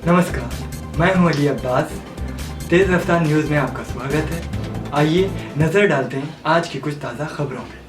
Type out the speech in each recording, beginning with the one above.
नमस्कार, मैं हूं अली अब्बास। तेज़ रफ्तार न्यूज़ में आपका स्वागत है। आइए नज़र डालते हैं आज की कुछ ताज़ा खबरों पे।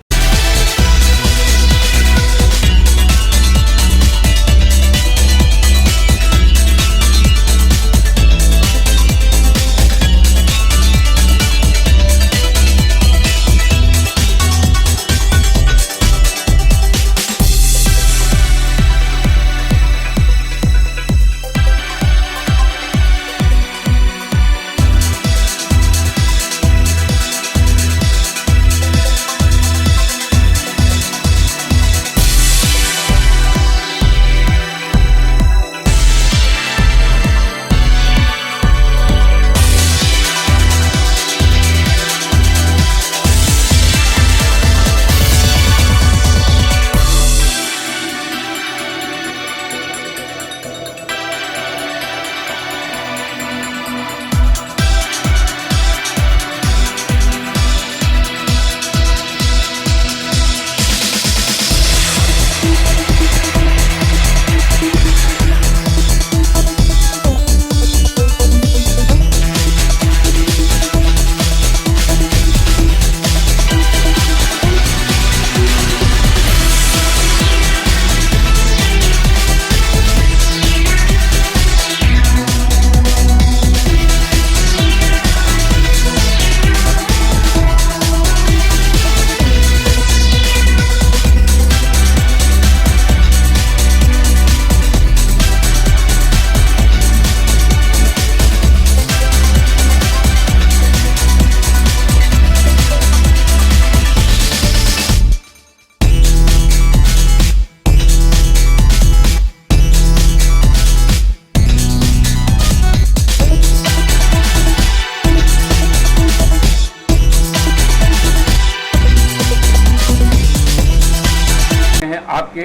आपके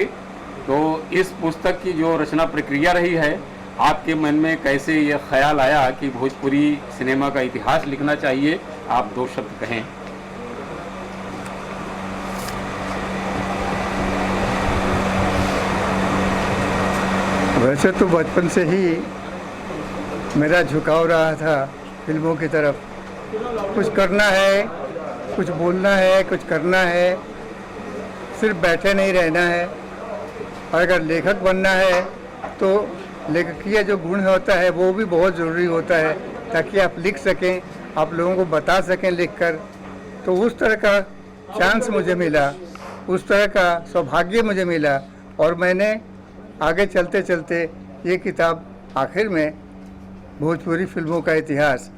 तो इस पुस्तक की जो रचना प्रक्रिया रही है, आपके मन में कैसे यह ख्याल आया कि भोजपुरी सिनेमा का इतिहास लिखना चाहिए? आप दो शब्द कहें। वैसे तो बचपन से ही मेरा झुकाव रहा था फिल्मों की तरफ। कुछ करना है, कुछ बोलना है, कुछ करना है, सिर्फ बैठे नहीं रहना है। और अगर लेखक बनना है तो लेखकीय जो गुण होता है वो भी बहुत ज़रूरी होता है, ताकि आप लिख सकें, आप लोगों को बता सकें लिखकर। तो उस तरह का चांस मुझे मिला, उस तरह का सौभाग्य मुझे मिला, और मैंने आगे चलते चलते ये किताब आखिर में भोजपुरी फिल्मों का इतिहास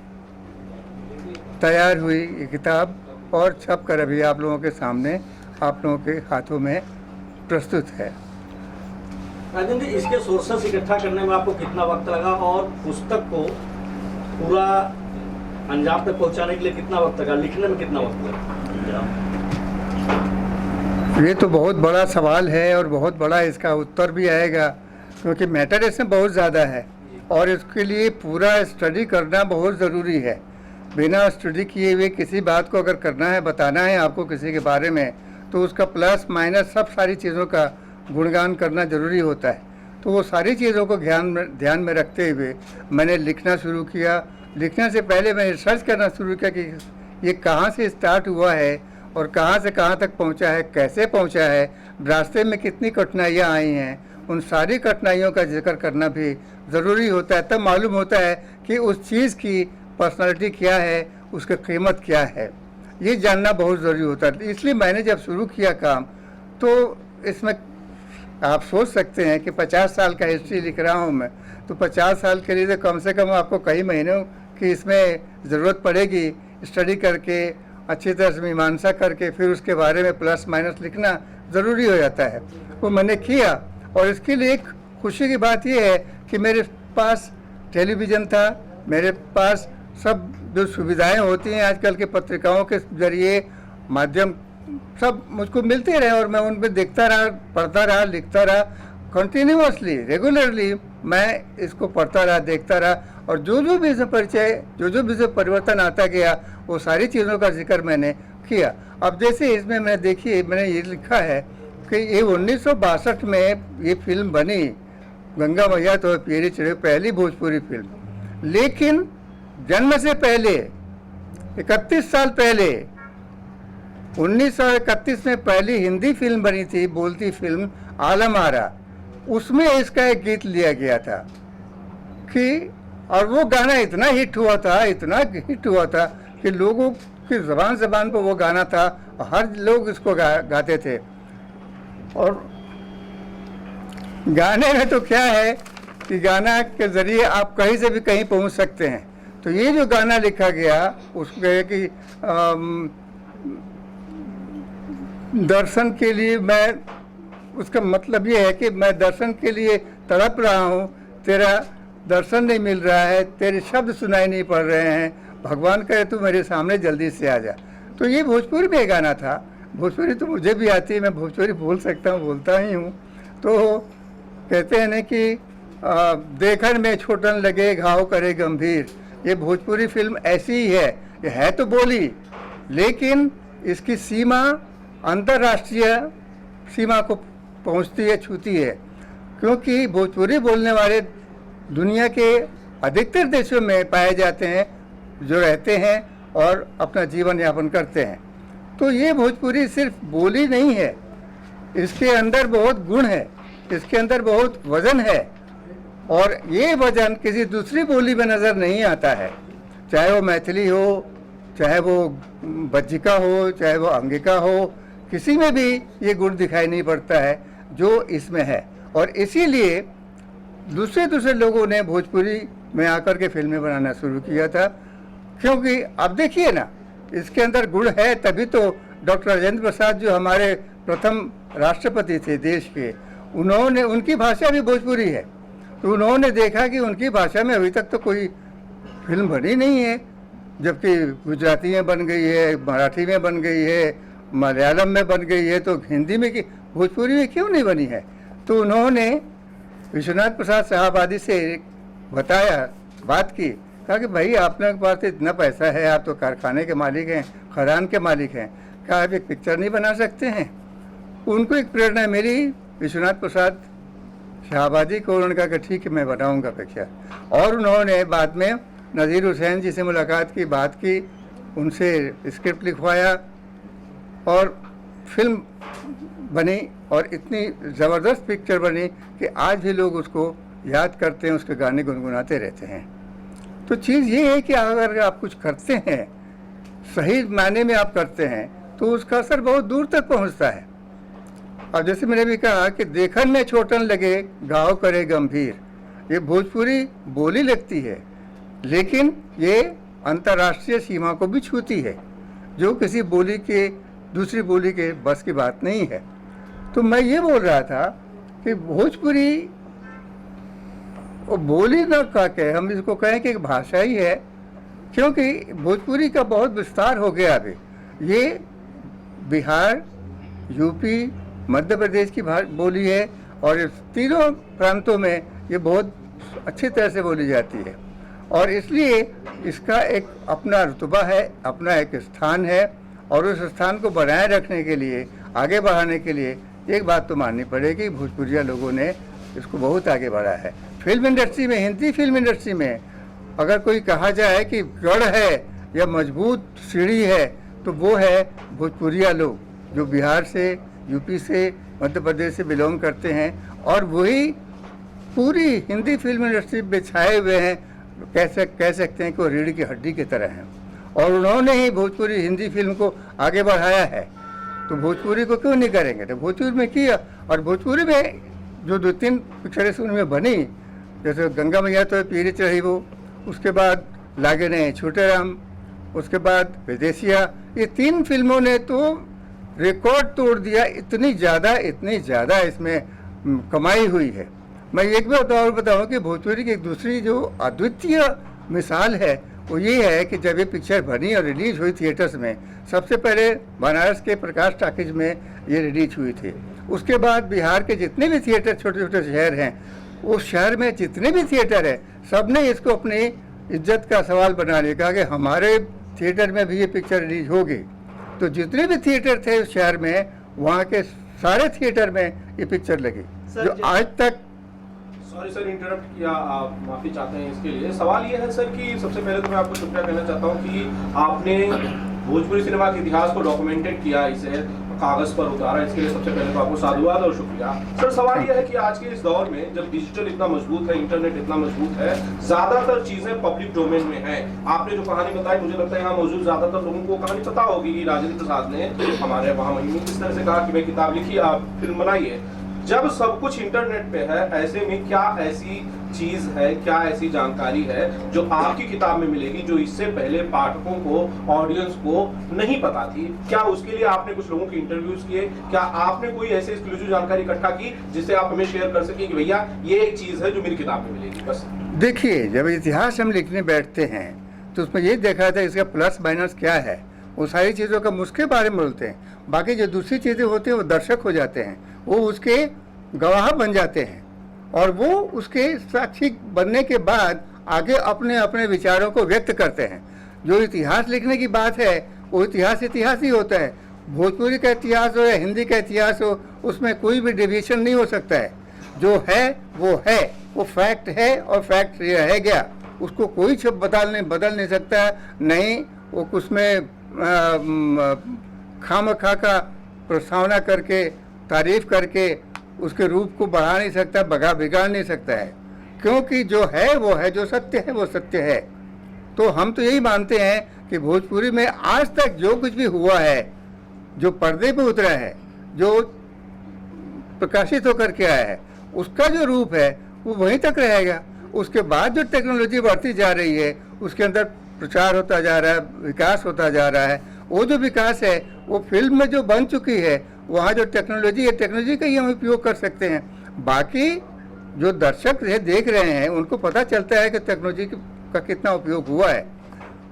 तैयार हुई। ये किताब और छप कर अभी आप लोगों के सामने, आप लोगों के हाथों में प्रस्तुत है। राजन जी, इसके सोर्सेस इकट्ठा करने में आपको कितना वक्त लगा और पुस्तक को पूरा अंजाम तक पहुंचाने के लिए कितना वक्त लगा, लिखने में कितना वक्त लगा? ये तो बहुत बड़ा सवाल है और बहुत बड़ा इसका उत्तर भी आएगा, क्योंकि मैटर इसमें बहुत ज़्यादा है और इसके लिए पूरा स्टडी करना बहुत ज़रूरी है। बिना स्टडी किए हुए किसी बात को अगर करना है, बताना है आपको किसी के बारे में, तो उसका प्लस माइनस सब सारी चीज़ों का गुणगान करना ज़रूरी होता है। तो वो सारी चीज़ों को ध्यान में रखते हुए मैंने लिखना शुरू किया। लिखने से पहले मैंने रिसर्च करना शुरू किया कि ये कहाँ से स्टार्ट हुआ है और कहाँ से कहाँ तक पहुँचा है, कैसे पहुँचा है, रास्ते में कितनी कठिनाइयाँ आई हैं। उन सारी कठिनाइयों का जिक्र करना भी ज़रूरी होता है, तब मालूम होता है कि उस चीज़ की पर्सनालिटी क्या है, उसकी कीमत क्या है, ये जानना बहुत ज़रूरी होता है। इसलिए मैंने जब शुरू किया काम, तो इसमें आप सोच सकते हैं कि 50 साल का हिस्ट्री लिख रहा हूँ मैं, तो 50 साल के लिए तो कम से कम आपको कई महीनों की इसमें ज़रूरत पड़ेगी। स्टडी करके, अच्छी तरह से मीमांसा करके, फिर उसके बारे में प्लस माइनस लिखना ज़रूरी हो जाता है। वो मैंने किया, और इसके लिए एक खुशी की बात यह है कि मेरे पास टेलीविज़न था, मेरे पास सब जो सुविधाएं होती हैं आजकल के पत्रिकाओं के जरिए, माध्यम सब मुझको मिलते रहे, और मैं उन पर देखता रहा, पढ़ता रहा, लिखता रहा। कंटिन्यूअसली, रेगुलरली मैं इसको पढ़ता रहा, देखता रहा, और जो जो भी इसमें परिचय, जो जो भी इसमें परिवर्तन आता गया, वो सारी चीज़ों का जिक्र मैंने किया। अब जैसे इसमें मैं देखिए, मैंने ये लिखा है कि ये 1962 में ये फिल्म बनी, गंगा मैया तो पीरी चढ़ी पहली भोजपुरी फिल्म, लेकिन जन्म से पहले 31 साल पहले 1931 में पहली हिंदी फिल्म बनी थी, बोलती फिल्म आलम आरा, उसमें इसका एक गीत लिया गया था कि, और वो गाना इतना हिट हुआ था, इतना हिट हुआ था कि लोगों की ज़बान ज़बान पर वो गाना था, हर लोग इसको गाते थे। और गाने में तो क्या है कि गाना के ज़रिए आप कहीं से भी कहीं पहुंच सकते हैं। तो ये जो गाना लिखा गया उसको है कि दर्शन के लिए मैं, उसका मतलब ये है कि मैं दर्शन के लिए तड़प रहा हूँ, तेरा दर्शन नहीं मिल रहा है, तेरे शब्द सुनाई नहीं पड़ रहे हैं, भगवान करे तू मेरे सामने जल्दी से आ जा। तो ये भोजपुरी में गाना था। भोजपुरी तो मुझे भी आती है, मैं भोजपुरी बोल सकता हूँ, बोलता ही हूँ। तो कहते हैं ना कि देखन में छोटन लगे घाव करे गंभीर, ये भोजपुरी फिल्म ऐसी ही है। ये है तो बोली, लेकिन इसकी सीमा अंतर्राष्ट्रीय सीमा को पहुंचती है, छूती है, क्योंकि भोजपुरी बोलने वाले दुनिया के अधिकतर देशों में पाए जाते हैं, जो रहते हैं और अपना जीवन यापन करते हैं। तो ये भोजपुरी सिर्फ बोली नहीं है, इसके अंदर बहुत गुण है, इसके अंदर बहुत वजन है, और ये वजन किसी दूसरी बोली में नज़र नहीं आता है। चाहे वो मैथिली हो, चाहे वो बज्जिका हो, चाहे वो अंगिका हो, किसी में भी ये गुण दिखाई नहीं पड़ता है जो इसमें है। और इसीलिए दूसरे लोगों ने भोजपुरी में आकर के फिल्में बनाना शुरू किया था, क्योंकि अब देखिए ना, इसके अंदर गुण है, तभी तो डॉक्टर राजेंद्र प्रसाद जो हमारे प्रथम राष्ट्रपति थे देश के, उन्होंने, उनकी भाषा भी भोजपुरी है, तो उन्होंने देखा कि उनकी भाषा में अभी तक तो कोई फिल्म बनी नहीं है, जबकि गुजराती में बन गई है, मराठी में बन गई है, मलयालम में बन गई है, तो हिंदी में भोजपुरी में क्यों नहीं बनी है। तो उन्होंने विश्वनाथ प्रसाद शाहबादी से बताया, बात की, कहा कि भाई आपने के पास इतना पैसा है, आप तो कारखाने के मालिक हैं, खदान के मालिक हैं, क्या आप एक पिक्चर नहीं बना सकते हैं। उनको एक प्रेरणा मिली विश्वनाथ प्रसाद शाहबादी को, उन्होंने कहा कि ठीक है मैं बनाऊंगा पिक्चर। और उन्होंने बाद में नज़ीर हुसैन जी से मुलाकात की, बात की, उनसे स्क्रिप्ट लिखवाया और फिल्म बनी, और इतनी ज़बरदस्त पिक्चर बनी कि आज भी लोग उसको याद करते हैं, उसके गाने गुनगुनाते रहते हैं। तो चीज़ ये है कि अगर आप कुछ करते हैं, सही मायने में आप करते हैं, तो उसका असर बहुत दूर तक पहुंचता है। अब जैसे मैंने भी कहा कि देखन में छोटन लगे घाव करे गंभीर, ये भोजपुरी बोली लगती है, लेकिन ये अंतर्राष्ट्रीय सीमा को भी छूती है, जो किसी बोली के, दूसरी बोली के बस की बात नहीं है। तो मैं ये बोल रहा था कि भोजपुरी वो बोली न कह के हम इसको कहें कि एक भाषा ही है, क्योंकि भोजपुरी का बहुत विस्तार हो गया अभी। ये बिहार, यूपी, मध्य प्रदेश की बोली है, और इस तीनों प्रांतों में ये बहुत अच्छी तरह से बोली जाती है, और इसलिए इसका एक अपना रुतबा है, अपना एक स्थान है, और उस स्थान को बनाए रखने के लिए, आगे बढ़ाने के लिए एक बात तो माननी पड़ेगी, भोजपुरिया लोगों ने इसको बहुत आगे बढ़ा है। फिल्म इंडस्ट्री में, हिंदी फिल्म इंडस्ट्री में अगर कोई कहा जाए कि गढ़ है या मजबूत सीढ़ी है, तो वो है भोजपुरिया लोग, जो बिहार से, यूपी से, मध्य प्रदेश से बिलोंग करते हैं, और वही पूरी हिंदी फिल्म इंडस्ट्री में छाए हुए हैं। कह सकते हैं कि वो रीढ़ की हड्डी की तरह हैं, और उन्होंने ही भोजपुरी हिंदी फिल्म को आगे बढ़ाया है। तो भोजपुरी को क्यों नहीं करेंगे, तो भोजपुरी में किया। और भोजपुरी में जो 2-3 पिक्चरें उनमें बनी, जैसे गंगा मैया तो पीरी चढ़ी वो, उसके बाद लागे नहीं छोटे राम, उसके बाद विदेशिया, ये 3 फिल्मों ने तो रिकॉर्ड तोड़ दिया। इतनी ज़्यादा इसमें कमाई हुई है। मैं एक बात और बताऊँ कि भोजपुरी की एक दूसरी जो अद्वितीय मिसाल है, वो ये है कि जब ये पिक्चर बनी और रिलीज हुई थिएटर्स में, सबसे पहले बनारस के प्रकाश टाकीज में ये रिलीज हुई थी। उसके बाद बिहार के जितने भी थिएटर, छोटे छोटे शहर हैं, उस शहर में जितने भी थिएटर हैं, सब ने इसको अपनी इज्जत का सवाल बना लिया, कहा कि हमारे थिएटर में भी ये पिक्चर रिलीज होगी। तो जितने भी थिएटर थे उस शहर में, वहाँ के सारे थिएटर में ये पिक्चर लगी, जो आज तक सॉरी सर, इंटरप्ट किया, आप माफ़ी चाहते हैं इसके लिए। सवाल ये है सर कि सबसे पहले तो मैं आपको शुक्रिया कहना चाहता हूँ कि आपने भोजपुरी सिनेमा के इतिहास को डॉक्यूमेंटेड किया, इसे कागज़ पर उतारा, इसके लिए सबसे पहले तो आपको साधुवाद और शुक्रिया। सर सवाल यह है कि आज के इस दौर में जब डिजिटल इतना मजबूत है, इंटरनेट इतना मजबूत है, ज़्यादातर चीज़ें पब्लिक डोमेन में हैं। आपने जो कहानी बताई, मुझे लगता है यहाँ मौजूद ज़्यादातर लोगों को कहानी पता होगी कि राजेंद्र प्रसाद ने हमारे वहाँ वहीं किस तरह से कहा कि मैं किताब लिखी, आप फिल्म बनाइए। जब सब कुछ इंटरनेट पे है, ऐसे में क्या ऐसी चीज है, क्या ऐसी जानकारी है जो आपकी किताब में मिलेगी जो इससे पहले पाठकों को, ऑडियंस को नहीं पता थी? क्या उसके लिए आपने कुछ लोगों के इंटरव्यूज किए? क्या आपने कोई ऐसे एक्सक्लूसिव जानकारी इकट्ठा की जिससे आप हमें शेयर कर सकें कि भैया ये एक चीज है जो मेरी किताब में मिलेगी? बस देखिए, जब इतिहास हम लिखने बैठते हैं तो उसमें ये देखा था इसका प्लस माइनस क्या है, वो सारी चीज़ों का उसके बारे में बोलते हैं। बाकी जो दूसरी चीज़ें होती हैं वो दर्शक हो जाते हैं, वो उसके गवाह बन जाते हैं और वो उसके साक्षी बनने के बाद आगे अपने अपने विचारों को व्यक्त करते हैं। जो इतिहास लिखने की बात है वो इतिहास इतिहास ही होता है। भोजपुरी का इतिहास हो या हिंदी का इतिहास हो, उसमें कोई भी डिविएशन नहीं हो सकता है। जो है, वो फैक्ट है और फैक्ट रह गया, उसको कोई छप बदल नहीं सकता। नहीं वो उसमें खामखा का प्रस्तावना करके, तारीफ करके उसके रूप को बढ़ा नहीं सकता, बिगाड़ नहीं सकता है, क्योंकि जो है वो है, जो सत्य है वो सत्य है। तो हम तो यही मानते हैं कि भोजपुरी में आज तक जो कुछ भी हुआ है, जो पर्दे पे उतरा है, जो प्रकाशित होकर के आया है, उसका जो रूप है वो वहीं तक रहेगा। उसके बाद जो टेक्नोलॉजी बढ़ती जा रही है, उसके अंदर प्रचार होता जा रहा है, विकास होता जा रहा है। वो जो विकास है वो फिल्म में जो बन चुकी है, वहाँ जो टेक्नोलॉजी है, टेक्नोलॉजी का ही हम उपयोग कर सकते हैं। बाकी जो दर्शक है देख रहे हैं, उनको पता चलता है कि टेक्नोलॉजी का कितना उपयोग हुआ है।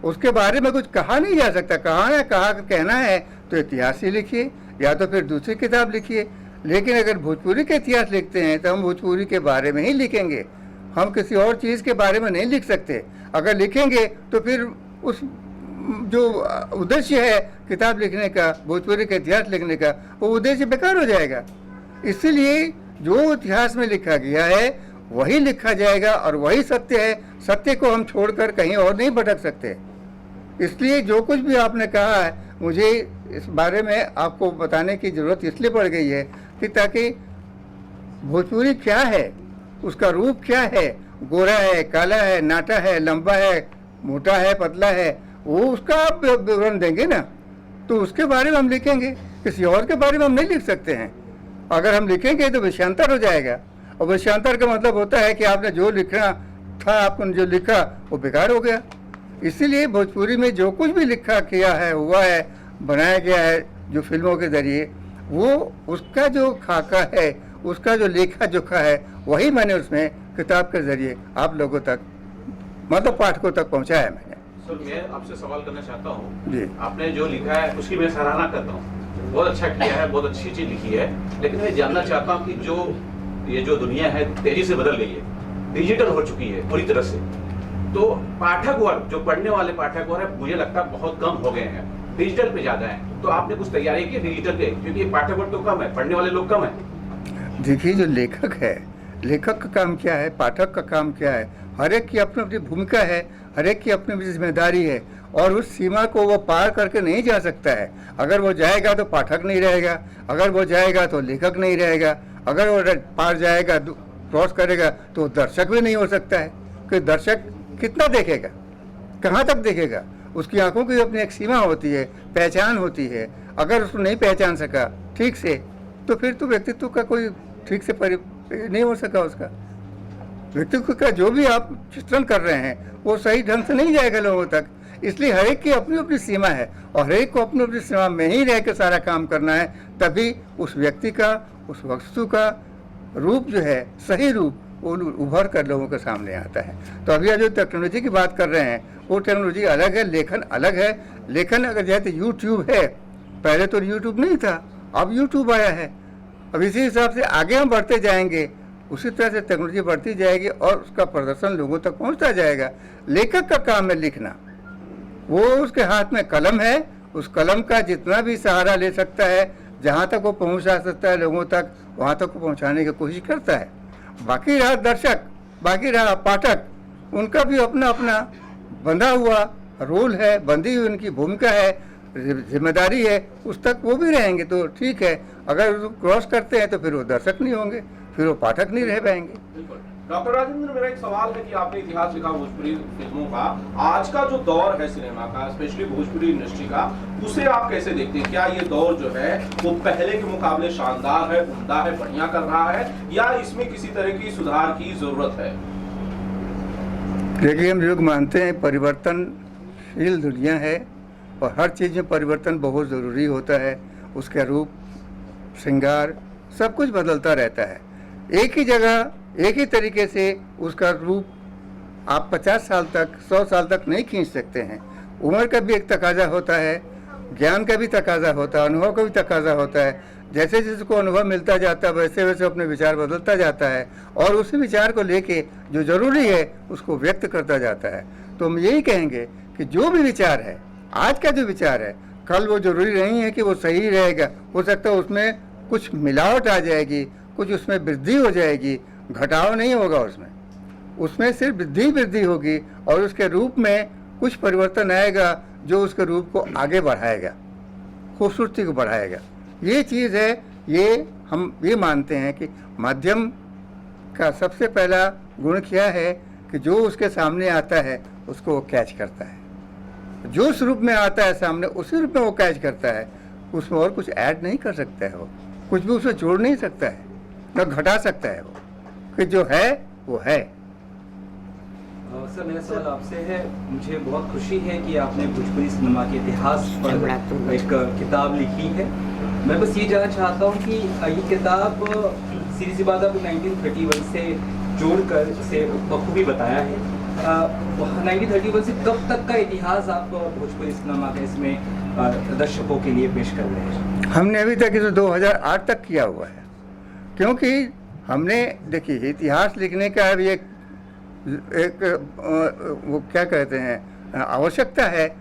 उसके बारे में कुछ कहा नहीं जा सकता। कहना है तो इतिहास ही लिखिए या तो फिर दूसरी किताब लिखिए। लेकिन अगर भोजपुरी का इतिहास लिखते हैं तो हम भोजपुरी के बारे में ही लिखेंगे, हम किसी और चीज़ के बारे में नहीं लिख सकते। अगर लिखेंगे तो फिर उस जो उद्देश्य है किताब लिखने का, भोजपुरी का इतिहास लिखने का, वो उद्देश्य बेकार हो जाएगा। इसीलिए जो इतिहास में लिखा गया है वही लिखा जाएगा और वही सत्य है। सत्य को हम छोड़कर कहीं और नहीं भटक सकते। इसलिए जो कुछ भी आपने कहा है, मुझे इस बारे में आपको बताने की ज़रूरत इसलिए पड़ गई है कि ताकि भोजपुरी क्या है, उसका रूप क्या है, गोरा है, काला है, नाटा है, लंबा है, मोटा है, पतला है, वो उसका आप विवरण देंगे ना, तो उसके बारे में हम लिखेंगे। किसी और के बारे में हम नहीं लिख सकते हैं। अगर हम लिखेंगे तो विषयांतर हो जाएगा, और विषयांतर का मतलब होता है कि आपने जो लिखना था, आपने जो लिखा वो बेकार हो गया। इसीलिए भोजपुरी में जो कुछ भी लिखा किया है, हुआ है, बनाया गया है जो फिल्मों के ज़रिए, वो उसका जो खाका है, उसका जो लेखा जोखा है, वही मैंने उसमें किताब के ज़रिए आप लोगों तक, मतलब पाठकों तक पहुंचाया मैंने। सर मैं आपसे सवाल करना चाहता हूँ जी। आपने जो लिखा है उसकी मैं सराहना करता हूँ, बहुत अच्छा किया है, बहुत अच्छी चीज लिखी है। लेकिन मैं जानना चाहता हूँ कि ये जो दुनिया है तेजी से बदल गई है, डिजिटल हो चुकी है पूरी तरह से, तो पाठक वर्ग, जो पढ़ने वाले पाठक वर्ग है, मुझे लगता है बहुत कम हो गए हैं, डिजिटल पे ज्यादा है। तो आपने कुछ तैयारी की डिजिटल पे, क्योंकि पाठक वर्ग तो कम है, पढ़ने वाले लोग कम है। देखिए, जो लेखक है, लेखक का काम क्या है, पाठक का काम क्या है, हर एक की अपनी अपनी भूमिका है, हर एक की अपनी अपनी जिम्मेदारी है, और उस सीमा को वो पार करके नहीं जा सकता है। अगर वो जाएगा तो पाठक नहीं रहेगा, अगर वो जाएगा तो लेखक नहीं रहेगा, अगर वो पार जाएगा, क्रॉस करेगा, तो दर्शक भी नहीं हो सकता है। कि दर्शक कितना देखेगा, कहाँ तक देखेगा? उसकी आंखों की अपनी एक सीमा होती है, पहचान होती है। अगर उसको नहीं पहचान सका ठीक से, तो फिर तो व्यक्तित्व का कोई ठीक से नहीं हो सका। उसका व्यक्तित्व का जो भी आप चित्रण कर रहे हैं वो सही ढंग से नहीं जाएगा लोगों तक। इसलिए हर एक की अपनी अपनी सीमा है, और हर एक को अपनी अपनी सीमा में ही रह के सारा काम करना है, तभी उस व्यक्ति का, उस वस्तु का रूप जो है, सही रूप, वो उभर कर लोगों के सामने आता है। तो अभी जो टेक्नोलॉजी की बात कर रहे हैं, वो टेक्नोलॉजी अलग है, लेखन अलग है। लेखन अगर जैसे यूट्यूब है, पहले तो यूट्यूब नहीं था, अब यूट्यूब आया है। अब इसी हिसाब से आगे हम बढ़ते जाएंगे, उसी तरह से टेक्नोलॉजी बढ़ती जाएगी और उसका प्रदर्शन लोगों तक पहुंचता जाएगा। लेखक का काम है लिखना, वो उसके हाथ में कलम है, उस कलम का जितना भी सहारा ले सकता है, जहाँ तक वो पहुँचा सकता है लोगों तक, वहाँ तक वो पहुँचाने की कोशिश करता है। बाकी रहा दर्शक, बाकी रहा पाठक, उनका भी अपना अपना बंधा हुआ रोल है, बंधी हुई उनकी भूमिका है, जिम्मेदारी है, उस तक वो भी रहेंगे तो ठीक है। अगर क्रॉस करते हैं तो फिर वो दर्शक नहीं होंगे, फिर वो पाठक नहीं रह पाएंगे। बिल्कुल। डॉक्टर राजेंद्र, मेरा एक सवाल है कि आपने इतिहास लिखा भोजपुरी फिल्मों का, आज का जो दौर है सिनेमा का, स्पेशली भोजपुरी इंडस्ट्री का, उसे आप कैसे देखते हैं? क्या ये दौर जो है वो पहले के मुकाबले शानदार है, उम्दा है, बढ़िया कर रहा है, या इसमें किसी तरह की सुधार की जरूरत है? देखिए, हम लोग मानते हैं परिवर्तनशील दुनिया है और हर चीज़ में परिवर्तन बहुत ज़रूरी होता है। उसका रूप, श्रृंगार, सब कुछ बदलता रहता है। एक ही जगह एक ही तरीके से उसका रूप आप 50 साल तक, 100 साल तक नहीं खींच सकते हैं। उम्र का भी एक तकाजा होता है, ज्ञान का भी तकाजा होता है, अनुभव का भी तकाजा होता है। जैसे जैसे को अनुभव मिलता जाता है वैसे वैसे अपने विचार बदलता जाता है और उसी विचार को लेके जो ज़रूरी है उसको व्यक्त करता जाता है। तो हम यही कहेंगे कि जो भी विचार है, आज का जो विचार है, कल वो ज़रूरी नहीं है कि वो सही रहेगा। हो सकता है उसमें कुछ मिलावट आ जाएगी, कुछ उसमें वृद्धि हो जाएगी, घटाव नहीं होगा उसमें सिर्फ वृद्धि होगी और उसके रूप में कुछ परिवर्तन आएगा जो उसके रूप को आगे बढ़ाएगा, खूबसूरती को बढ़ाएगा। ये चीज़ है, ये हम ये मानते हैं कि माध्यम का सबसे पहला गुण क्या है कि जो उसके सामने आता है उसको वो कैच करता है। जो उस रूप में आता है सामने, उसी रूप में वो कैच करता है। उसमें और कुछ ऐड नहीं कर सकता है, वो कुछ भी उसमें जोड़ नहीं सकता है, न घटा सकता है। वो कि जो है वो है। सर, मेरा सवाल आपसे है, मुझे बहुत खुशी है कि आपने भोजपुरी सिनेमा के इतिहास पर एक किताब लिखी है। मैं बस ये जानना चाहता हूँ कि ये किताब सीधी सी बात आपने 1931 से जोड़कर इसे बखूबी बताया है। 1931 से कब तक का इतिहास आप भोजपुरी सिनेमा का इसमें दर्शकों के लिए पेश कर रहे हैं? हमने अभी तक इसे 2008 तक किया हुआ है, क्योंकि हमने देखिए इतिहास लिखने का अभी एक वो क्या कहते हैं आवश्यकता है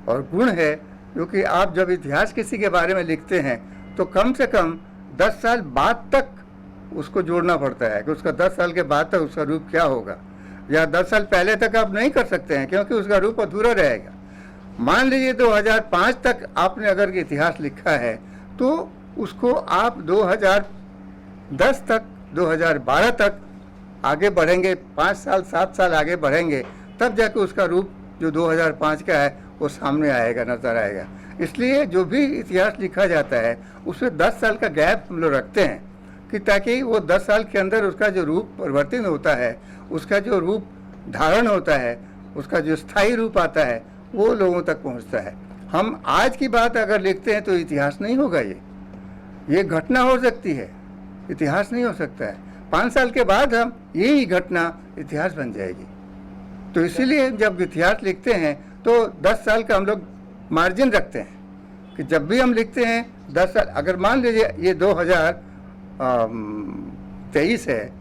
और गुण है, क्योंकि आप जब इतिहास किसी के बारे में लिखते हैं तो कम से कम 10 साल बाद तक उसको जोड़ना पड़ता है कि उसका 10 साल के बाद तक उसका रूप क्या होगा, या 10 साल पहले तक आप नहीं कर सकते हैं क्योंकि उसका रूप अधूरा रहेगा। मान लीजिए 2005 तक आपने अगर इतिहास लिखा है तो उसको आप 2010 तक, 2012 तक आगे बढ़ेंगे, 5 साल 7 साल आगे बढ़ेंगे, तब जाके उसका रूप जो 2005 का है वो सामने आएगा, नज़र आएगा। इसलिए जो भी इतिहास लिखा जाता है उसमें 10 साल का गैप हम लोग रखते हैं कि ताकि वो 10 साल के अंदर उसका जो रूप परिवर्तन होता है, उसका जो रूप धारण होता है, उसका जो स्थायी रूप आता है वो लोगों तक पहुंचता है। हम आज की बात अगर लिखते हैं तो इतिहास नहीं होगा, ये घटना हो सकती है, इतिहास नहीं हो सकता है। 5 साल के बाद हम यही घटना इतिहास बन जाएगी। तो इसीलिए जब इतिहास लिखते हैं तो 10 साल का हम लोग मार्जिन रखते हैं कि जब भी हम लिखते हैं 10 साल, अगर मान लीजिए ये 2023 है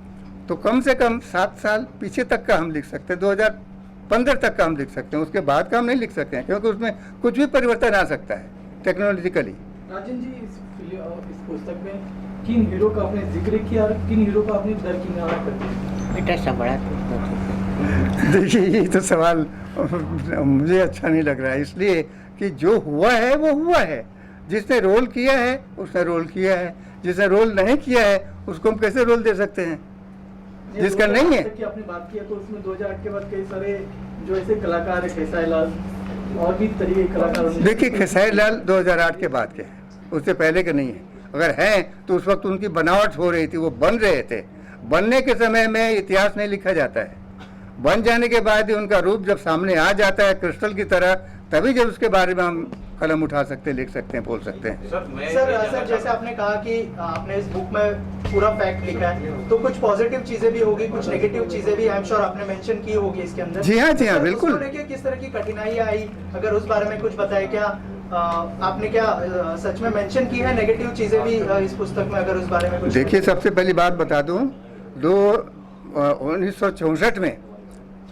तो कम से कम 7 साल पीछे तक का हम लिख सकते हैं, 2015 तक का हम लिख सकते हैं, उसके बाद का हम नहीं लिख सकते हैं क्योंकि उसमें कुछ भी परिवर्तन आ सकता है टेक्नोलॉजिकली। राजन जी, इस पुस्तक में किन हीरो का आपने जिक्र किया और किन हीरो का आपने दरकिनार कर दिया? बेटा सा बड़ा देखिए, ये तो सवाल मुझे अच्छा नहीं लग रहा है, इसलिए कि जो हुआ है वो हुआ है। जिसने रोल किया है उसने रोल किया है, जिसने रोल नहीं किया है उसको हम कैसे रोल दे सकते हैं जिसका नहीं है। कि आपने बात किया तो उसमें 2008 के बाद कई सारे जो ऐसे कलाकार है, खेसारी लाल और भी तरीके के कलाकार। देखिए, खेसारी लाल 2008 के बाद के हैं, उससे पहले के नहीं है। अगर हैं तो उस वक्त उनकी बनावट हो रही थी, वो बन रहे थे। बनने के समय में इतिहास नहीं लिखा जाता है, बन जाने के बाद ही उनका रूप जब सामने आ जाता है क्रिस्टल की तरह, तभी जब उसके बारे में हम कलम उठा सकते हैं, लिख सकते हैं, बोल सकते हैं। सर जैसे आपने कहा कि आपने इस बुक में पूरा फैक्ट लिखा है, तो कुछ पॉजिटिव चीजें भी होगी, कुछ नेगेटिव चीजें भी आई एम श्योर आपने मेंशन की होगी इसके अंदर। जी हाँ, जी हाँ, बिल्कुल। उसको लेके किस तरह की कठिनाई आई, अगर उस बारे में कुछ बताए? क्या आपने क्या सच में मेंशन की है नेगेटिव चीजें भी इस पुस्तक में, अगर उस बारे में कुछ? देखिए, सबसे पहली बात बता दूं, 1964 में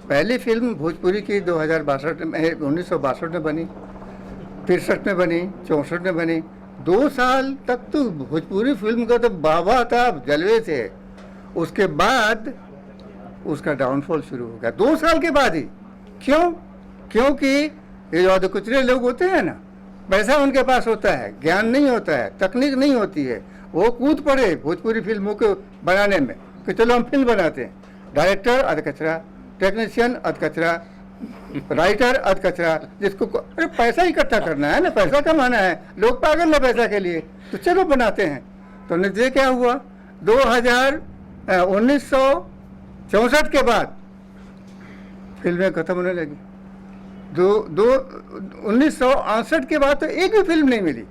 पहली फिल्म भोजपुरी की 1962 में बनी, 63 में बनी, 64 में बनी। 2 साल तक तो भोजपुरी फिल्म का तो बाबा था, जलवे थे। उसके बाद उसका डाउनफॉल शुरू हो गया 2 साल के बाद ही। क्यों? क्योंकि ये जो अधकुचरे लोग होते हैं ना, पैसा उनके पास होता है, ज्ञान नहीं होता है, तकनीक नहीं होती है, वो कूद पड़े भोजपुरी फिल्मों को बनाने में कि चलो हम फिल्म बनाते हैं। डायरेक्टर अधकचरा, टेक्नीशियन अधकचरा, राइटर अधकचरा, जिसको अरे पैसा इकट्ठा करना है ना, पैसा कमाना है, लोग पागल है पैसा के लिए, तो चलो बनाते हैं। तो नतीजे क्या हुआ? 1964 के बाद फिल्में खत्म होने लगी। 1968 के बाद तो एक भी फिल्म नहीं मिली,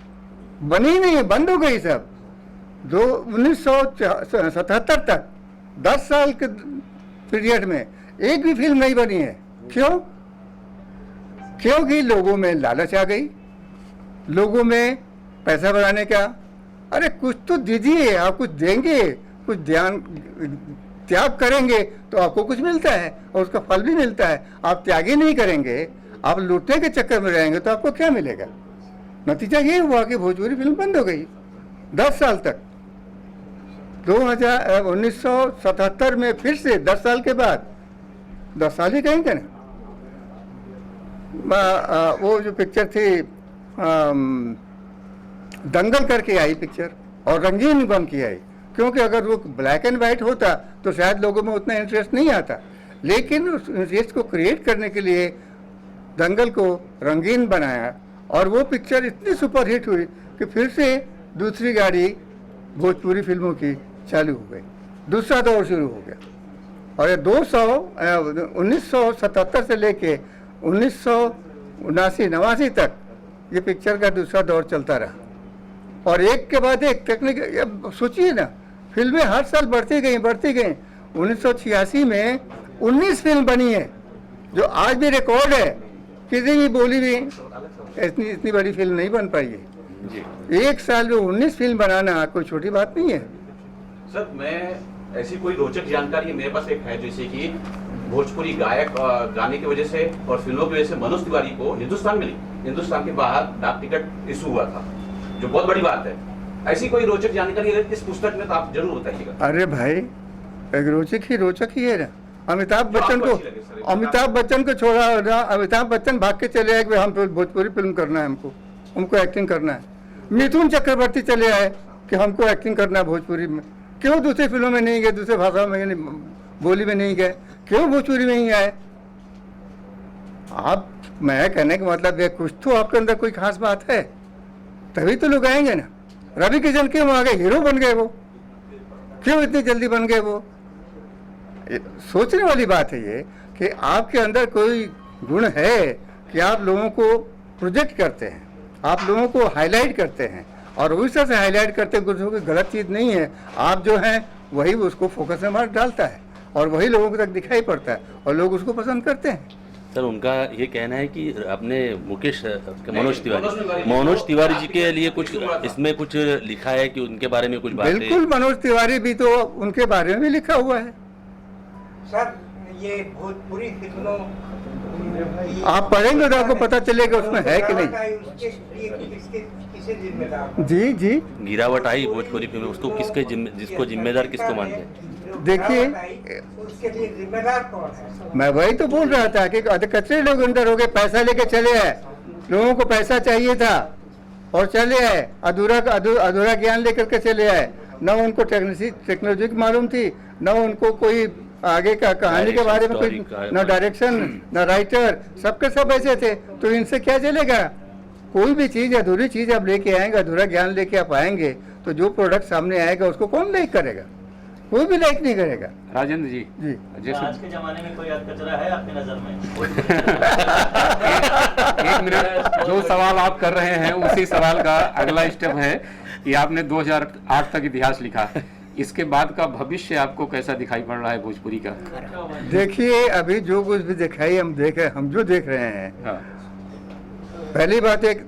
बनी नहीं, बंद हो गई सब। 1977 तक 10 साल के पीरियड में एक भी फिल्म नहीं बनी है। क्यों? क्योंकि लोगों में लालच आ गई, लोगों में पैसा बढ़ाने का, अरे कुछ तो दीजिए, आप कुछ देंगे, कुछ ध्यान त्याग करेंगे तो आपको कुछ मिलता है और उसका फल भी मिलता है। आप त्याग ही नहीं करेंगे, आप लूटने के चक्कर में रहेंगे तो आपको क्या मिलेगा? नतीजा ये हुआ कि भोजपुरी फिल्म बंद हो गई 10 साल तक। 1977 में फिर से 10 साल के बाद, 10 साल ही कहेंगे ना, वो जो पिक्चर थी दंगल करके आई पिक्चर और रंगीन बन के आई। क्योंकि अगर वो ब्लैक एंड वाइट होता तो शायद लोगों में उतना इंटरेस्ट नहीं आता, लेकिन उस इंटरेस्ट को क्रिएट करने के लिए दंगल को रंगीन बनाया और वो पिक्चर इतनी सुपरहिट हुई कि फिर से दूसरी गाड़ी भोजपुरी फिल्मों की चालू हो गई, दूसरा दौर शुरू हो गया। और ये 1977 से लेके 1979-89 तक ये पिक्चर का दूसरा दौर चलता रहा और एक के बाद एक टेक्निक। सोचिए ना, फिल्में हर साल बढ़ती गई 1986 में 19 फिल्म बनी है, जो आज भी रिकॉर्ड है, किसी भी बोली भी इतनी बड़ी फिल्म नहीं बन पाई है। एक साल में 19 फिल्म बनाना कोई छोटी बात नहीं है। सर, मैं ऐसी कोई रोचक जानकारी मेरे पास एक है, जैसे कि भोजपुरी गायक गाने की वजह से और फिल्मों की वजह से मनोज तिवारी को हिंदुस्तान मिली, हिंदुस्तान के बाहर डाक टिकट इशू हुआ था, जो बहुत बड़ी बात है। ऐसी कोई रोचक जानकारी है इस पुस्तक में तो आप जरूर बताइएगा। अरे भाई, एक रोचक ही है ना। अमिताभ बच्चन को छोड़ा ना, अमिताभ बच्चन भाग के चले आए कि हम तो भोजपुरी फिल्म करना है, हमको एक्टिंग करना है। मिथुन चक्रवर्ती चले आए कि हमको एक्टिंग करना है भोजपुरी में। क्यों दूसरी फिल्मों में नहीं गए, दूसरे भाषाओं में बोली में नहीं गए, क्यों भोजपुरी में ही आए? आप, मैं कहने का मतलब है कुछ तो आपके अंदर कोई खास बात है, तभी तो लोग आएंगे ना। रवि किशन क्यों आ गए, हीरो बन गए वो, क्यों इतनी जल्दी बन गए वो? सोचने वाली बात है ये कि आपके अंदर कोई गुण है कि आप लोगों को प्रोजेक्ट करते हैं, आप लोगों को हाईलाइट करते हैं और उस तरह से हाईलाइट करते हैं, कुछ कोई गलत चीज़ नहीं है। आप जो हैं वही उसको फोकस में मार डालता है और वही लोगों को तक दिखाई पड़ता है और लोग उसको पसंद करते हैं। सर, उनका ये कहना है कि अपने मनोज तिवारी जी के लिए कुछ इसमें कुछ लिखा है कि उनके बारे में कुछ बात है। बिल्कुल, मनोज तिवारी भी तो उनके बारे में भी लिखा हुआ है। सर, ये भोजपुरी फिल्मों आप पढ़ेंगे तो आपको पता चलेगा उसमें है कि नहीं। जी गिरावट आई भोजपुरी फिल्म, उसको जिसको जिम्मेदार किसको मानते हैं? देखिए, उसके लिए जिम्मेदार कौन है? मैं वही तो बोल रहा था कि कचरे लोग अंदर हो गए, पैसा लेके चले आए, लोगों को पैसा चाहिए था और चले आए, अधूरा ज्ञान लेकर के चले आए। न उनको टेक्नोलॉजी की मालूम थी, न उनको कोई आगे का कहानी के बारे में कोई, न डायरेक्शन, न राइटर, सबके सब ऐसे थे। तो इनसे क्या चलेगा? कोई भी चीज़, अधूरी चीज़ आप लेके आएंगे, अधूरा ज्ञान लेके आप आएंगे तो जो प्रोडक्ट सामने आएगा उसको कौन लाइक करेगा? कोई भी लाइक नहीं करेगा। राजेंद्र जी, जैसे आज के जमाने में कोई कचरा है आपकी नजर में? एक मिनट, जो सवाल आप कर रहे हैं उसी सवाल का अगला स्टेप है कि आपने 2008 तक इतिहास लिखा, इसके बाद का भविष्य आपको कैसा दिखाई पड़ रहा है भोजपुरी का? देखिए, अभी जो कुछ भी दिखाई हम जो देख रहे हैं, हाँ। पहली बात, एक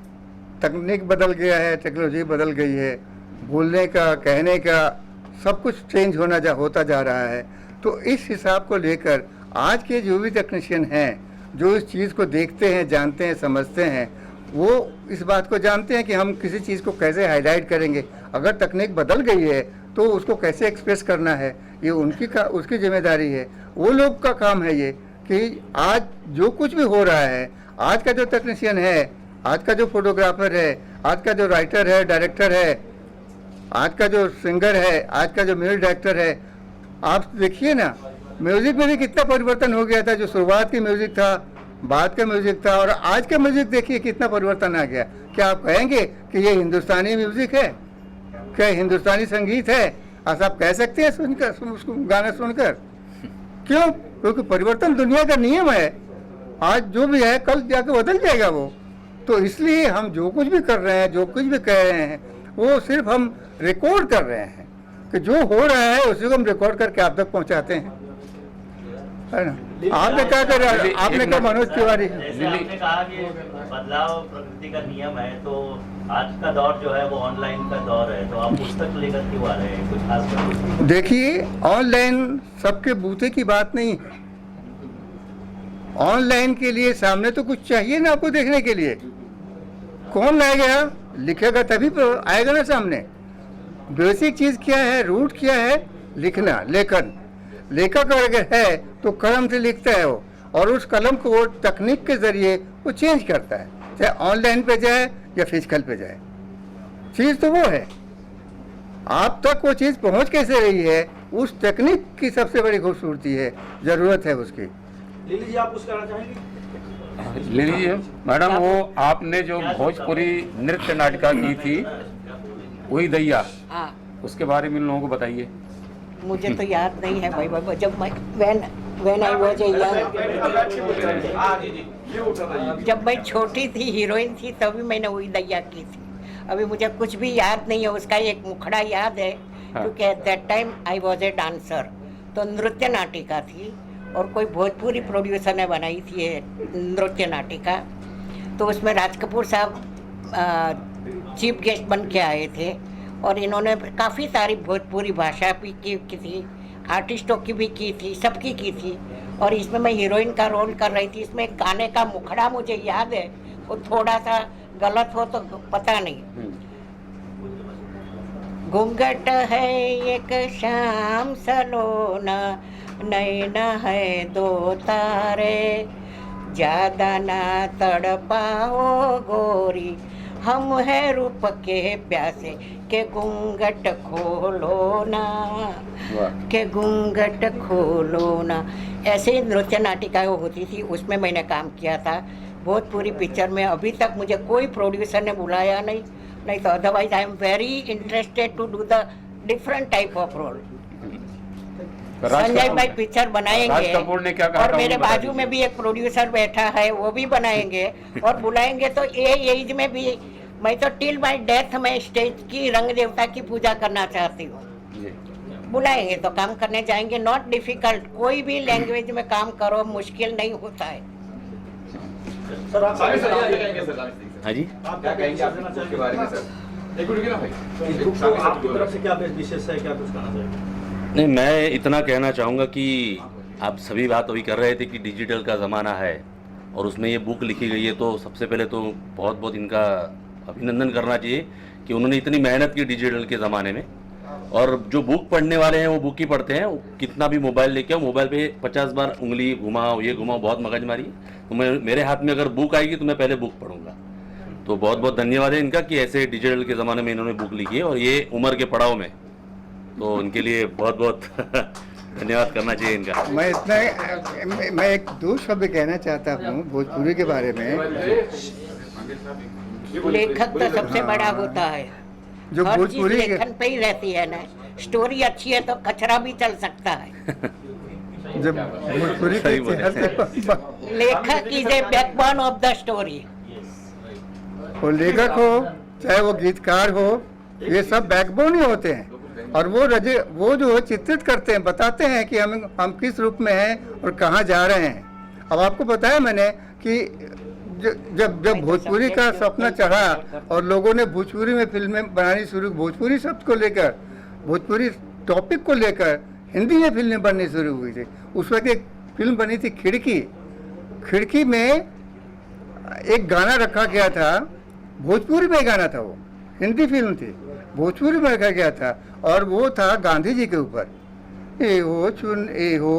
तकनीक बदल गया है, टेक्नोलॉजी बदल गई है, बोलने का, कहने का सब कुछ चेंज होता जा रहा है। तो इस हिसाब को लेकर आज के जो भी टेक्नीशियन हैं, जो इस चीज़ को देखते हैं, जानते हैं, समझते हैं, वो इस बात को जानते हैं कि हम किसी चीज़ को कैसे हाईलाइट करेंगे। अगर तकनीक बदल गई है तो उसको कैसे एक्सप्रेस करना है ये उसकी जिम्मेदारी है। वो लोग का काम है ये कि आज जो कुछ भी हो रहा है, आज का जो टेक्नीशियन है, आज का जो फोटोग्राफर है, आज का जो राइटर है, डायरेक्टर है, आज का जो सिंगर है, आज का जो म्यूजिक डायरेक्टर है, आप देखिए ना म्यूजिक में भी कितना परिवर्तन हो गया था। जो शुरुआत की म्यूजिक था, बाद का म्यूजिक था और आज का म्यूजिक देखिए कितना परिवर्तन आ गया। क्या आप कहेंगे कि ये हिंदुस्तानी म्यूजिक है, क्या हिंदुस्तानी संगीत है? आप कह सकते हैं सुनकर उसको गाना सुनकर? क्यों? क्योंकि परिवर्तन दुनिया का नियम है। आज जो भी है कल जाके बदल जाएगा वो। तो इसलिए हम जो कुछ भी कर रहे हैं, जो कुछ भी कह रहे हैं, वो सिर्फ हम रिकॉर्ड कर रहे हैं कि जो हो रहा है उसी को हम रिकॉर्ड करके आप तक पहुंचाते हैं, है ना। आपने क्या कर रहा है? आपने कहा मनोज तिवारी, जैसे आपने कहा कि बदलाव प्रकृति का नियम है, तो आज का दौर जो है वो ऑनलाइन का दौर है, तो आप पुस्तक लेकर क्यों आ रहे हैं? कुछ खास बात? देखिए ऑनलाइन सबके बूते की बात नहीं है। ऑनलाइन के लिए सामने तो कुछ चाहिए ना आपको देखने के लिए। कौन लाएगा? लिखेगा तभी तो आएगा ना सामने। बेसिक चीज़ क्या है, रूट क्या है? लिखना, लेखन। लेखक अगर है तो कलम से लिखता है वो, और उस कलम को वो तकनीक के जरिए वो चेंज करता है, चाहे ऑनलाइन पे जाए या फिजिकल पे जाए। चीज़ तो वो है, आप तक वो चीज़ पहुंच कैसे रही है, उस तकनीक की सबसे बड़ी खूबसूरती है, ज़रूरत है उसकी। लिली जी, आप कुछ कहना चाहेंगे? लिली जी, मैडम वो आपने जो भोजपुरी नृत्य नाटिका की थी वही दैया, उसके बारे में इन लोगों को बताइए। मुझे तो याद नहीं है भाई, जब मैं when I was a young, जब मैं छोटी थी, हीरोइन थी, तभी मैंने वही दैया की थी। अभी मुझे कुछ भी याद नहीं है। उसका एक मुखड़ा याद है, क्योंकि at that time I was a dancer. तो नृत्य नाटिका थी और कोई भोजपुरी प्रोड्यूसर ने बनाई थी ये नृत्य नाटिका। तो उसमें राज कपूर साहब चीफ गेस्ट बन के आए थे और इन्होंने काफ़ी सारी भोजपुरी भाषा भी की थी, आर्टिस्टों की भी की थी, सबकी की थी। और इसमें मैं हीरोइन का रोल कर रही थी। इसमें गाने का मुखड़ा मुझे याद है, वो थोड़ा सा गलत हो तो पता नहीं। घूंघट है एक शाम सलोना, नैना है दो तारे, ज़्यादा ना तड़पाओ गोरी, हम है रूप के प्यासे, के घूंघट खोलो ना, के घूंघट खोलो ना। ऐसे ही नृत्य नाटिका होती थी, उसमें मैंने काम किया था। भोजपुरी पिक्चर में अभी तक मुझे कोई प्रोड्यूसर ने बुलाया नहीं तो otherwise I am very interested to do the different type of role. Sanjay भाई पिक्चर बनाएंगे और मेरे बाजू में भी एक प्रोड्यूसर बैठा है, वो भी बनाएंगे और बुलाएंगे। तो ये एज में भी मैं तो टिल माय डेथ में स्टेज की रंग देवता की पूजा करना चाहती हूँ। बुलाएंगे तो काम करने जाएंगे। नॉट डिफिकल्ट, कोई भी लैंग्वेज में काम करो, मुश्किल नहीं होता है। सर आप हाँ जी, आप क्या कहेंगे आपके बारे में? सर एक मिनट ना भाई, इस बुक को आपकी तरफ से क्या विशेष है, क्या कुछ कहना चाहिए? नहीं, मैं इतना कहना चाहूँगा कि आप सभी बात अभी कर रहे थे कि डिजिटल का ज़माना है और उसमें ये बुक लिखी गई है, तो सबसे पहले तो बहुत बहुत इनका अभिनंदन करना चाहिए कि उन्होंने इतनी मेहनत की डिजिटल के ज़माने में। और जो बुक पढ़ने वाले हैं वो बुक ही पढ़ते हैं। कितना भी मोबाइल लेके आओ, मोबाइल पे 50 बार उंगली घुमाओ, ये घुमाओ, बहुत मगजमारी। तो मेरे हाथ में अगर बुक आएगी तो मैं पहले बुक पढ़ूंगा। तो बहुत बहुत धन्यवाद है इनका कि ऐसे डिजिटल के ज़माने में इन्होंने बुक लिखी है और ये उम्र के पड़ाव में, तो इनके लिए बहुत बहुत धन्यवाद करना चाहिए इनका। मैं एक दो शब्द कहना चाहता हूँ भोजपुरी के बारे में। लेखक तो सबसे बड़ा होता है, जो हर चीज भोजपुरी लेखन पे ही रहती है ना। स्टोरी अच्छी है तो कचरा भी चल सकता है। जब भोजपुरी के लेखक is a backbone of the story. वो लेखक हो चाहे वो गीतकार हो, ये सब बैकबोन ही होते हैं। और वो जो चित्रित करते हैं, बताते हैं कि हम किस रूप में हैं और कहाँ जा रहे हैं। अब आपको बताया मैंने कि जब भोजपुरी का सपना चढ़ा और लोगों ने भोजपुरी में फिल्में बनानी शुरू, भोजपुरी शब्द को लेकर, भोजपुरी टॉपिक को लेकर हिंदी में फिल्में बननी शुरू हुई थी। उस वक्त एक फिल्म बनी थी खिड़की में एक गाना रखा गया था, भोजपुरी में गाना था, वो हिंदी फिल्म थी। भोजपुरी में रखा गया था, और वो था गांधी जी के ऊपर। ए हो चुन ए हो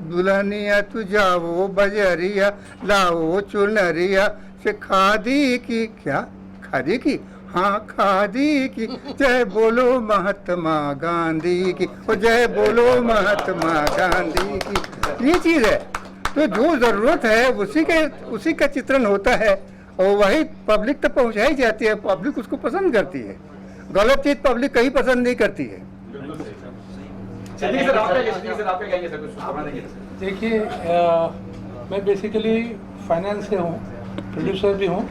दुल्हनिया तू जाओ बजरिया लाओ चुनरिया से खादी की, क्या खादी की, हाँ खादी की, जय बोलो महात्मा गांधी की, और जय बोलो महात्मा गांधी की, ये चीज़ है। तो जो ज़रूरत है उसी का चित्रण होता है, और वही पब्लिक तक पहुंचाई जाती है। पब्लिक उसको पसंद करती है, गलत चीज़ पब्लिक कहीं पसंद नहीं करती है। देखिए, मैं बेसिकली फाइनेंस से हूँ, प्रोड्यूसर भी हूँ,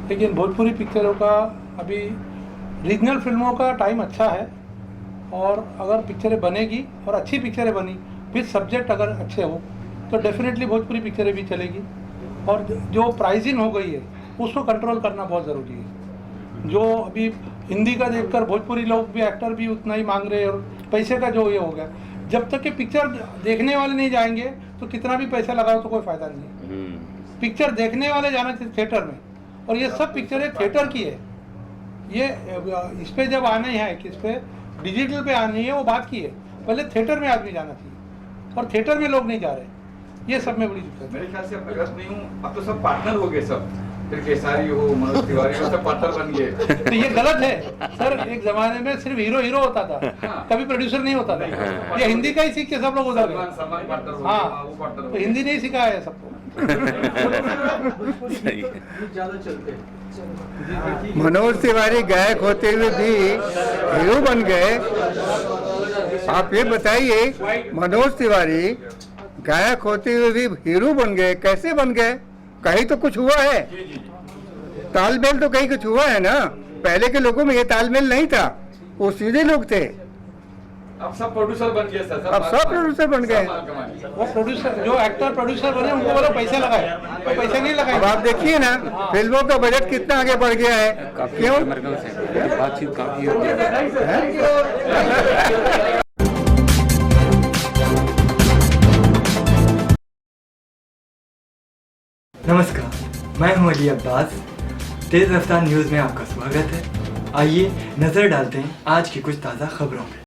लेकिन भोजपुरी पिक्चरों का अभी रीजनल फिल्मों का टाइम अच्छा है, और अगर पिक्चरें बनेगी और अच्छी पिक्चरें बनी, फिर सब्जेक्ट अगर अच्छे हो तो डेफिनेटली भोजपुरी पिक्चरें भी चलेगी। और जो प्राइसिंग हो गई है उसको कंट्रोल करना बहुत ज़रूरी है। जो अभी हिंदी का देखकर भोजपुरी लोग भी, एक्टर भी उतना ही मांग रहे हैं, और पैसे का जो ये हो गया, जब तक कि पिक्चर देखने वाले नहीं जाएंगे तो कितना भी पैसा लगाओ तो कोई फ़ायदा नहीं है। पिक्चर देखने वाले जाना चाहिए थिएटर में, और ये सब पिक्चरें थिएटर की है। ये इस पे जब आना है, किस पे डिजिटल पे आनी है वो बात की है, पहले थिएटर में आदमी जाना चाहिए, और थिएटर में लोग नहीं जा रहे। ये सब में बड़ी दिक्कत। मेरे ख्याल से अब गलत नहीं हूँ, अब तो सब पार्टनर हो गए, सब फिर केसारी हो, मनोज तिवारी हो, सब पार्टनर बन गए। तो ये गलत है सर। एक जमाने में सिर्फ हीरो होता था, कभी प्रोड्यूसर नहीं होता था। ये हिंदी का ही सीख के सब लोग उधर गए। हाँ, तो हिंदी नहीं सिखाया है सबको। मनोज तिवारी गायक होते हुए भी हीरो बन गए। आप ये बताइए, मनोज तिवारी गायक होते हुए भी हीरो बन गए, कैसे बन गए? कहीं तो कुछ हुआ है, तालमेल तो कहीं कुछ हुआ है ना। पहले के लोगों में ये तालमेल नहीं था, वो सीधे लोग थे। अब सब प्रोड्यूसर बन गए सर, अब सब प्रोड्यूसर बन गए। वो प्रोड्यूसर, जो एक्टर प्रोड्यूसर बने उनको बोलो पैसे लगाए, तो पैसे नहीं लगाए। अब आप देखिए ना, फिल्मों का बजट कितना आगे बढ़ गया है। क्यों? बातचीत काफी होती है। नमस्कार, मैं हूं अली अब्बास। तेज़ रफ्तार न्यूज़ में आपका स्वागत है। आइए नज़र डालते हैं आज की कुछ ताज़ा खबरों में।